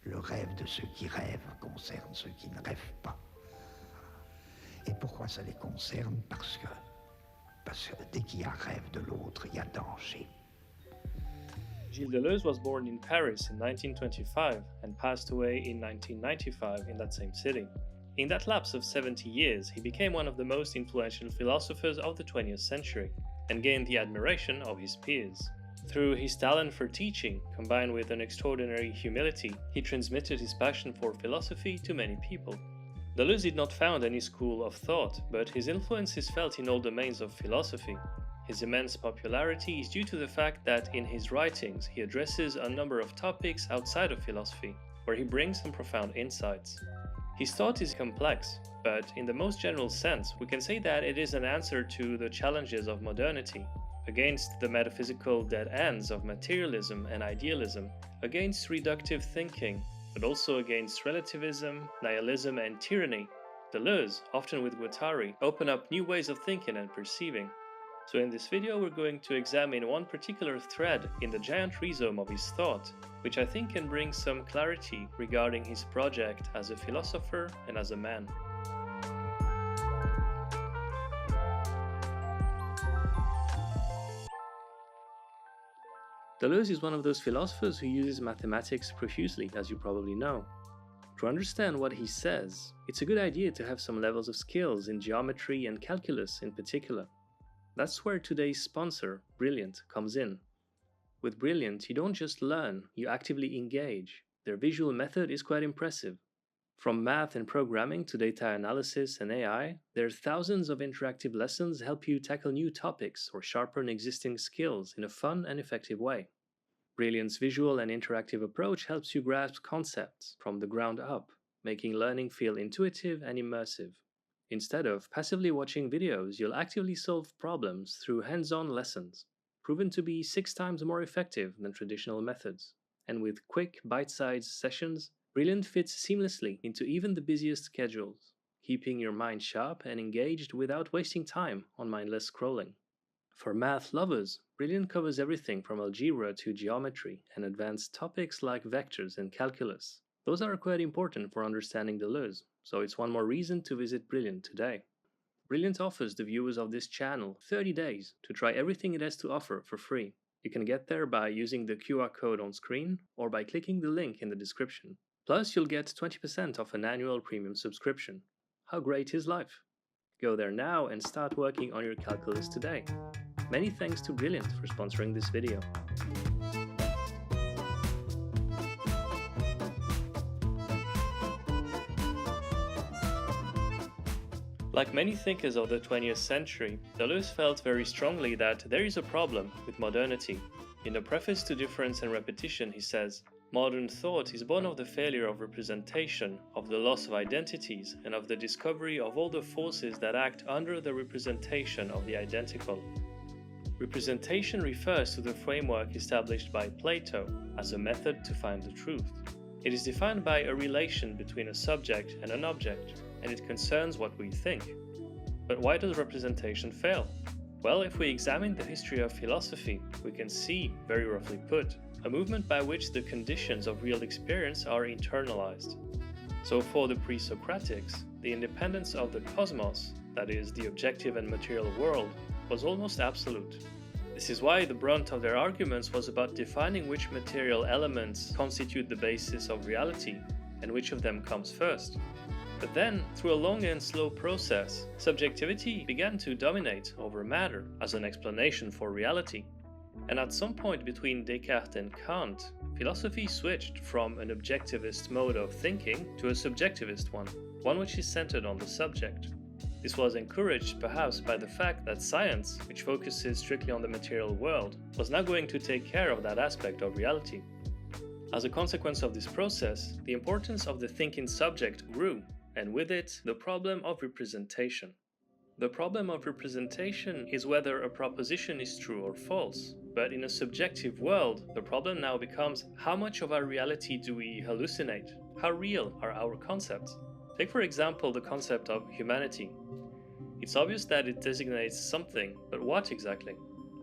Le rêve de ceux qui rêvent concerne ceux qui ne rêvent pas. Et pourquoi ça les concerne? Parce que dès qu'il y a rêve de l'autre, il y a danger. Gilles Deleuze was born in Paris in 1925 and passed away in 1995 in that same city. In that lapse of 70 years, he became one of the most influential philosophers of the 20th century and gained the admiration of his peers. Through his talent for teaching, combined with an extraordinary humility, he transmitted his passion for philosophy to many people. Deleuze did not found any school of thought, but his influence is felt in all domains of philosophy. His immense popularity is due to the fact that in his writings he addresses a number of topics outside of philosophy, where he brings some profound insights. His thought is complex, but in the most general sense, we can say that it is an answer to the challenges of modernity, against the metaphysical dead ends of materialism and idealism, against reductive thinking, but also against relativism, nihilism, and tyranny. Deleuze, often with Guattari, open up new ways of thinking and perceiving. So in this video we're going to examine one particular thread in the giant rhizome of his thought, which I think can bring some clarity regarding his project as a philosopher and as a man. Deleuze is one of those philosophers who uses mathematics profusely, as you probably know. To understand what he says, it's a good idea to have some levels of skills in geometry and calculus in particular. That's where today's sponsor, Brilliant, comes in. With Brilliant, you don't just learn, you actively engage. Their visual method is quite impressive. From math and programming to data analysis and AI, there are thousands of interactive lessons help you tackle new topics or sharpen existing skills in a fun and effective way. Brilliant's visual and interactive approach helps you grasp concepts from the ground up, making learning feel intuitive and immersive. Instead of passively watching videos, you'll actively solve problems through hands-on lessons, proven to be 6 times more effective than traditional methods. And with quick, bite-sized sessions, Brilliant fits seamlessly into even the busiest schedules, keeping your mind sharp and engaged without wasting time on mindless scrolling. For math lovers, Brilliant covers everything from algebra to geometry and advanced topics like vectors and calculus. Those are quite important for understanding Deleuze, so it's one more reason to visit Brilliant today. Brilliant offers the viewers of this channel 30 days to try everything it has to offer for free. You can get there by using the QR code on screen or by clicking the link in the description. Plus, you'll get 20% off an annual premium subscription. How great is life? Go there now and start working on your calculus today. Many thanks to Brilliant for sponsoring this video. Like many thinkers of the 20th century, Deleuze felt very strongly that there is a problem with modernity. In the preface to Difference and Repetition, he says, "Modern thought is born of the failure of representation, of the loss of identities, and of the discovery of all the forces that act under the representation of the identical." Representation refers to the framework established by Plato as a method to find the truth. It is defined by a relation between a subject and an object, and it concerns what we think. But why does representation fail? Well, if we examine the history of philosophy, we can see, very roughly put, a movement by which the conditions of real experience are internalized. So for the pre-Socratics, the independence of the cosmos, that is, the objective and material world, was almost absolute. This is why the brunt of their arguments was about defining which material elements constitute the basis of reality and which of them comes first. But then, through a long and slow process, subjectivity began to dominate over matter as an explanation for reality. And at some point between Descartes and Kant, philosophy switched from an objectivist mode of thinking to a subjectivist one which is centered on the subject. This was encouraged perhaps by the fact that science, which focuses strictly on the material world, was now going to take care of that aspect of reality. As a consequence of this process, the importance of the thinking subject grew, and with it, the problem of representation. The problem of representation is whether a proposition is true or false, but in a subjective world, the problem now becomes how much of our reality do we hallucinate? How real are our concepts? Take for example the concept of humanity. It's obvious that it designates something, but what exactly?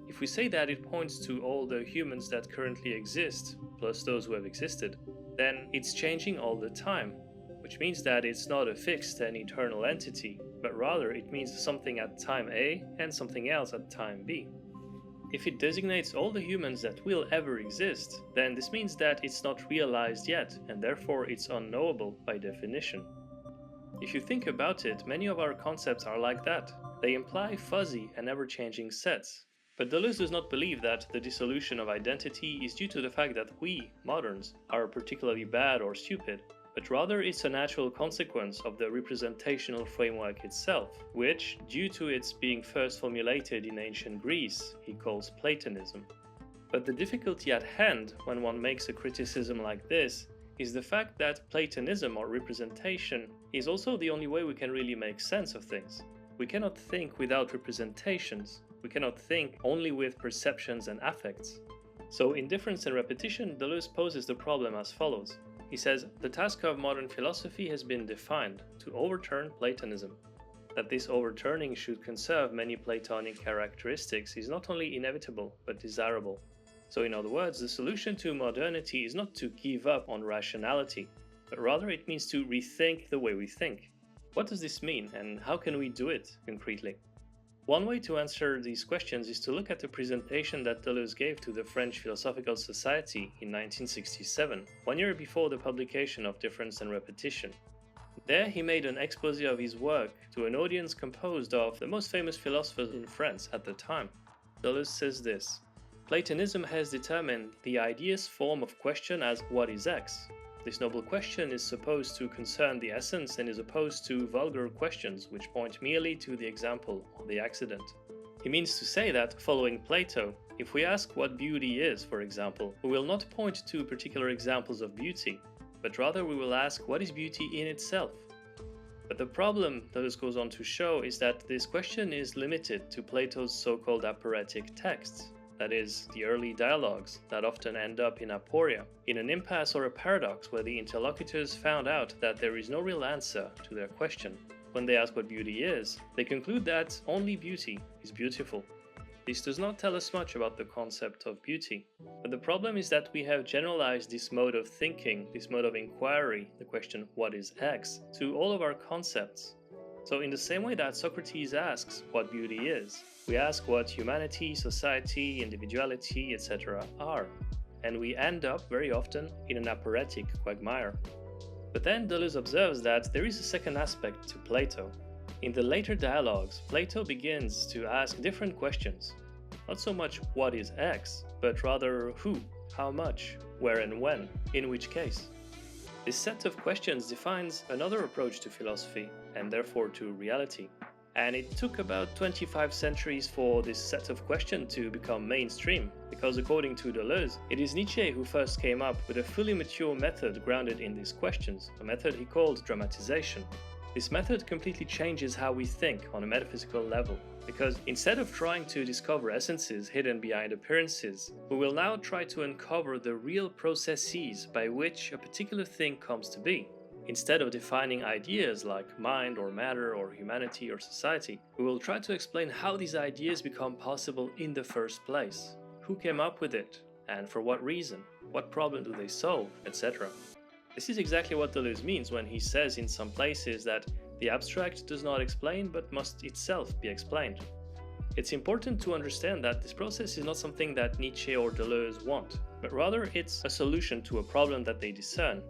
If we say that it points to all the humans that currently exist, plus those who have existed, then it's changing all the time, which means that it's not a fixed and eternal entity, but rather it means something at time A and something else at time B. If it designates all the humans that will ever exist, then this means that it's not realized yet, and therefore it's unknowable by definition. If you think about it, many of our concepts are like that. They imply fuzzy and ever-changing sets. But Deleuze does not believe that the dissolution of identity is due to the fact that we, moderns, are particularly bad or stupid, but rather it's a natural consequence of the representational framework itself, which, due to its being first formulated in ancient Greece, he calls Platonism. But the difficulty at hand when one makes a criticism like this is the fact that Platonism or representation is also the only way we can really make sense of things. We cannot think without representations. We cannot think only with perceptions and affects. So in Difference and Repetition, Deleuze poses the problem as follows. He says, the task of modern philosophy has been defined to overturn Platonism. That this overturning should conserve many Platonic characteristics is not only inevitable, but desirable. So in other words, the solution to modernity is not to give up on rationality, but rather it means to rethink the way we think. What does this mean, and how can we do it concretely? One way to answer these questions is to look at the presentation that Deleuze gave to the French Philosophical Society in 1967, 1 year before the publication of Difference and Repetition. There he made an exposé of his work to an audience composed of the most famous philosophers in France at the time. Deleuze says this: Platonism has determined the ideas form of question as what is X. This noble question is supposed to concern the essence and is opposed to vulgar questions which point merely to the example or the accident. He means to say that, following Plato, if we ask what beauty is, for example, we will not point to particular examples of beauty, but rather we will ask what is beauty in itself. But the problem, Deleuze goes on to show, is that this question is limited to Plato's so-called aporetic texts. That is, the early dialogues that often end up in aporia, in an impasse or a paradox where the interlocutors found out that there is no real answer to their question. When they ask what beauty is, they conclude that only beauty is beautiful. This does not tell us much about the concept of beauty. But the problem is that we have generalized this mode of thinking, this mode of inquiry, the question what is X, to all of our concepts. So in the same way that Socrates asks what beauty is, we ask what humanity, society, individuality, etc. are, and we end up very often in an aporetic quagmire. But then Deleuze observes that there is a second aspect to Plato. In the later dialogues, Plato begins to ask different questions. Not so much what is X, but rather who, how much, where and when, in which case. This set of questions defines another approach to philosophy, and therefore to reality. And it took about 25 centuries for this set of questions to become mainstream, because according to Deleuze, it is Nietzsche who first came up with a fully mature method grounded in these questions, a method he called dramatization. This method completely changes how we think on a metaphysical level, because instead of trying to discover essences hidden behind appearances, we will now try to uncover the real processes by which a particular thing comes to be. Instead of defining ideas like mind or matter or humanity or society, we will try to explain how these ideas become possible in the first place. Who came up with it, and for what reason? What problem do they solve, etc. This is exactly what Deleuze means when he says in some places that the abstract does not explain but must itself be explained. It's important to understand that this process is not something that Nietzsche or Deleuze want, but rather it's a solution to a problem that they discern.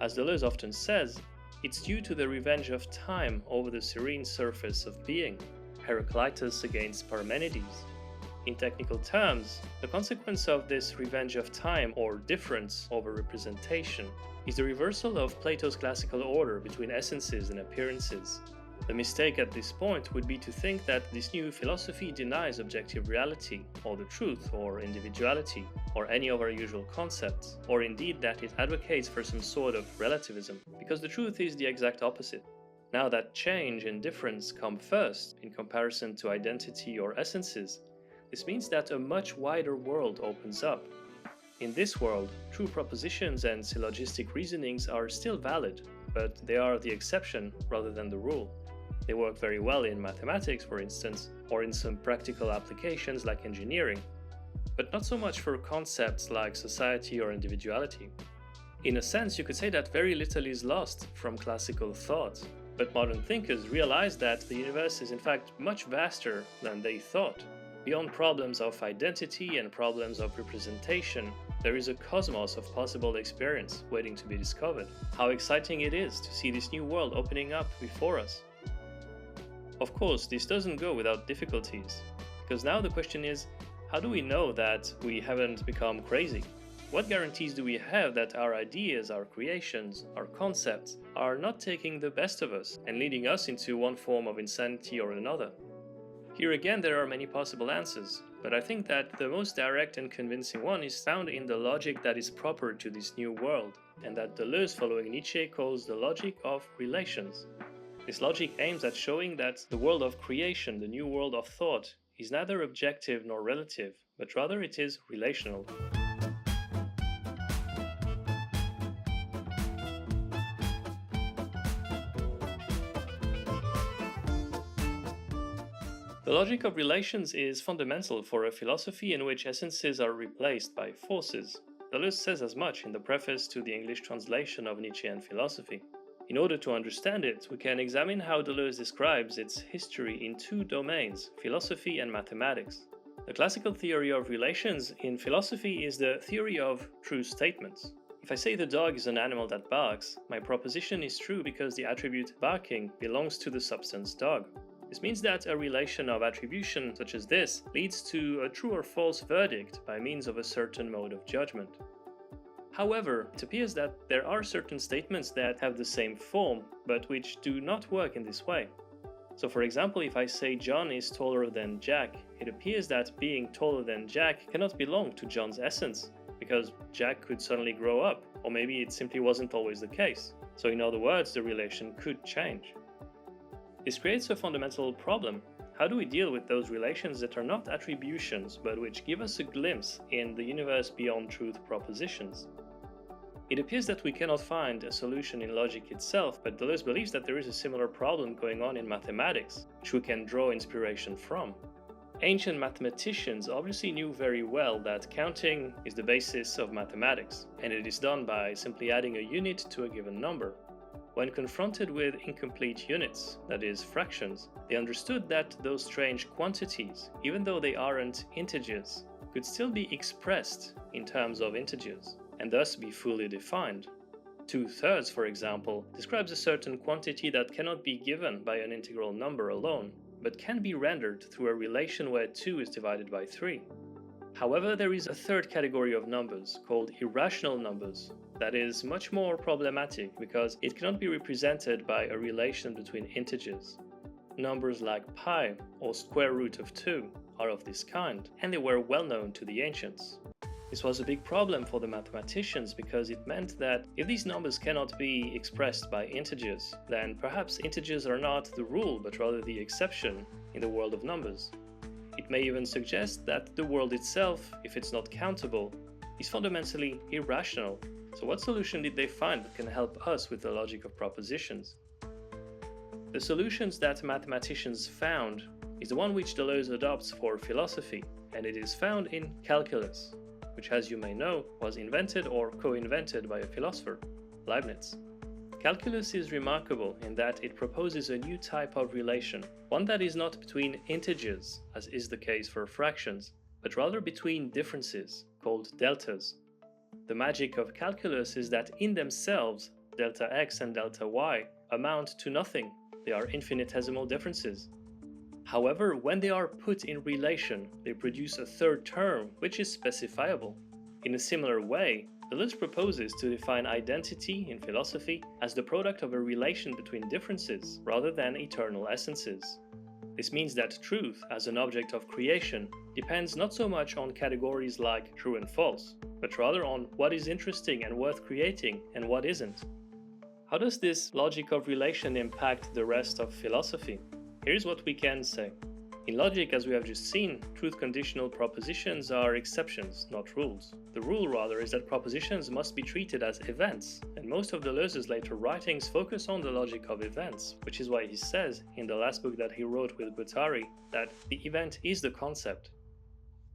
As Deleuze often says, it's due to the revenge of time over the serene surface of being, Heraclitus against Parmenides. In technical terms, the consequence of this revenge of time or difference over representation is the reversal of Plato's classical order between essences and appearances. The mistake at this point would be to think that this new philosophy denies objective reality, or the truth, or individuality, or any of our usual concepts, or indeed that it advocates for some sort of relativism, because the truth is the exact opposite. Now that change and difference come first in comparison to identity or essences, this means that a much wider world opens up. In this world, true propositions and syllogistic reasonings are still valid, but they are the exception rather than the rule. They work very well in mathematics, for instance, or in some practical applications like engineering, but not so much for concepts like society or individuality. In a sense, you could say that very little is lost from classical thought, but modern thinkers realize that the universe is in fact much vaster than they thought. Beyond problems of identity and problems of representation, there is a cosmos of possible experience waiting to be discovered. How exciting it is to see this new world opening up before us. Of course, this doesn't go without difficulties, because now the question is, how do we know that we haven't become crazy? What guarantees do we have that our ideas, our creations, our concepts are not taking the best of us and leading us into one form of insanity or another? Here again, there are many possible answers, but I think that the most direct and convincing one is found in the logic that is proper to this new world, and that Deleuze, following Nietzsche, calls the logic of relations. This logic aims at showing that the world of creation, the new world of thought, is neither objective nor relative, but rather it is relational. The logic of relations is fundamental for a philosophy in which essences are replaced by forces. Deleuze says as much in the preface to the English translation of Nietzschean philosophy. In order to understand it, we can examine how Deleuze describes its history in two domains, philosophy and mathematics. The classical theory of relations in philosophy is the theory of true statements. If I say the dog is an animal that barks, my proposition is true because the attribute barking belongs to the substance dog. This means that a relation of attribution such as this leads to a true or false verdict by means of a certain mode of judgment. However, it appears that there are certain statements that have the same form, but which do not work in this way. So for example, if I say John is taller than Jack, it appears that being taller than Jack cannot belong to John's essence, because Jack could suddenly grow up, or maybe it simply wasn't always the case. So in other words, the relation could change. This creates a fundamental problem. How do we deal with those relations that are not attributions, but which give us a glimpse in the universe beyond truth propositions? It appears that we cannot find a solution in logic itself, but Deleuze believes that there is a similar problem going on in mathematics, which we can draw inspiration from. Ancient mathematicians obviously knew very well that counting is the basis of mathematics, and it is done by simply adding a unit to a given number. When confronted with incomplete units, that is, fractions, they understood that those strange quantities, even though they aren't integers, could still be expressed in terms of integers, and thus be fully defined. 2/3, for example, describes a certain quantity that cannot be given by an integral number alone, but can be rendered through a relation where 2 is divided by 3. However, there is a third category of numbers, called irrational numbers, that is much more problematic because it cannot be represented by a relation between integers. Numbers like pi or square root of 2 are of this kind, and they were well known to the ancients. This was a big problem for the mathematicians because it meant that if these numbers cannot be expressed by integers, then perhaps integers are not the rule but rather the exception in the world of numbers. It may even suggest that the world itself, if it's not countable, is fundamentally irrational. So what solution did they find that can help us with the logic of propositions? The solutions that mathematicians found is the one which Deleuze adopts for philosophy, and it is found in calculus, which, as you may know, was invented or co-invented by a philosopher, Leibniz. Calculus is remarkable in that it proposes a new type of relation, one that is not between integers, as is the case for fractions, but rather between differences, called deltas. The magic of calculus is that in themselves, delta x and delta y amount to nothing. They are infinitesimal differences. However, when they are put in relation, they produce a third term which is specifiable. In a similar way, Deleuze proposes to define identity in philosophy as the product of a relation between differences rather than eternal essences. This means that truth, as an object of creation, depends not so much on categories like true and false, but rather on what is interesting and worth creating and what isn't. How does this logic of relation impact the rest of philosophy? Here's what we can say. In logic, as we have just seen, truth-conditional propositions are exceptions, not rules. The rule, rather, is that propositions must be treated as events, and most of Deleuze's later writings focus on the logic of events, which is why he says, in the last book that he wrote with Guattari, that the event is the concept.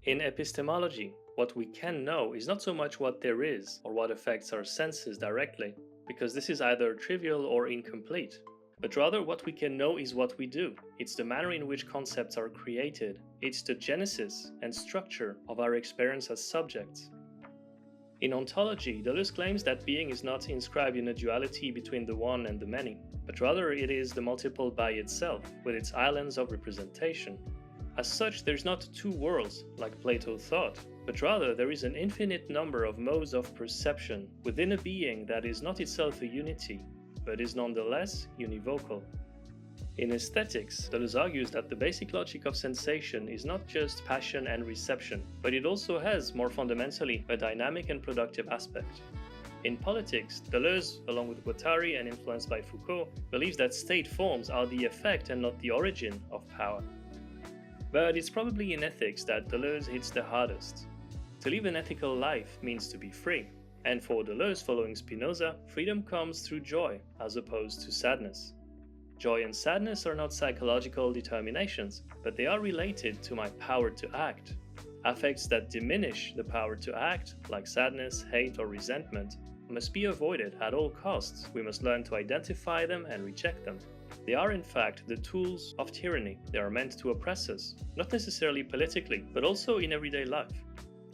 In epistemology, What we can know is not so much what there is or what affects our senses directly, because this is either trivial or incomplete. But rather what we can know is what we do. It's the manner in which concepts are created. It's the genesis and structure of our experience as subjects. In ontology, Deleuze claims that being is not inscribed in a duality between the one and the many, but rather it is the multiple by itself, with its islands of representation. As such, there is not two worlds, like Plato thought, but rather there is an infinite number of modes of perception within a being that is not itself a unity, but is nonetheless univocal. In aesthetics, Deleuze argues that the basic logic of sensation is not just passion and reception, but it also has, more fundamentally, a dynamic and productive aspect. In politics, Deleuze, along with Guattari and influenced by Foucault, believes that state forms are the effect and not the origin of power. But it's probably in ethics that Deleuze hits the hardest. To live an ethical life means to be free, and for Deleuze, following Spinoza, freedom comes through joy as opposed to sadness. Joy and sadness are not psychological determinations, but they are related to my power to act. Affects that diminish the power to act, like sadness, hate, or resentment, must be avoided at all costs. We must learn to identify them and reject them. They are in fact the tools of tyranny. They are meant to oppress us, not necessarily politically, but also in everyday life.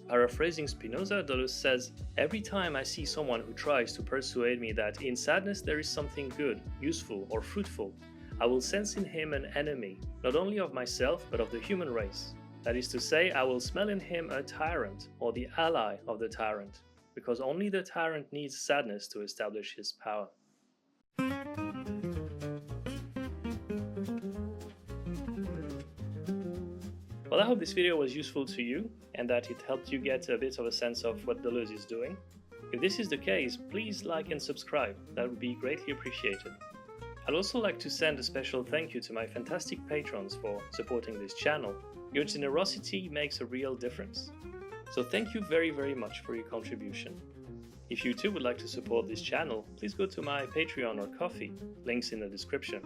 Paraphrasing Spinoza, Deleuze says, "Every time I see someone who tries to persuade me that in sadness there is something good, useful, or fruitful, I will sense in him an enemy, not only of myself but of the human race. That is to say, I will smell in him a tyrant, or the ally of the tyrant, because only the tyrant needs sadness to establish his power." Well, I hope this video was useful to you and that it helped you get a bit of a sense of what Deleuze is doing. If this is the case, please like and subscribe. That would be greatly appreciated. I'd also like to send a special thank you to my fantastic patrons for supporting this channel. Your generosity makes a real difference. So thank you very, very much for your contribution. If you too would like to support this channel, please go to my Patreon or Ko-fi, links in the description.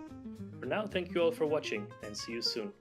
For now, thank you all for watching and see you soon.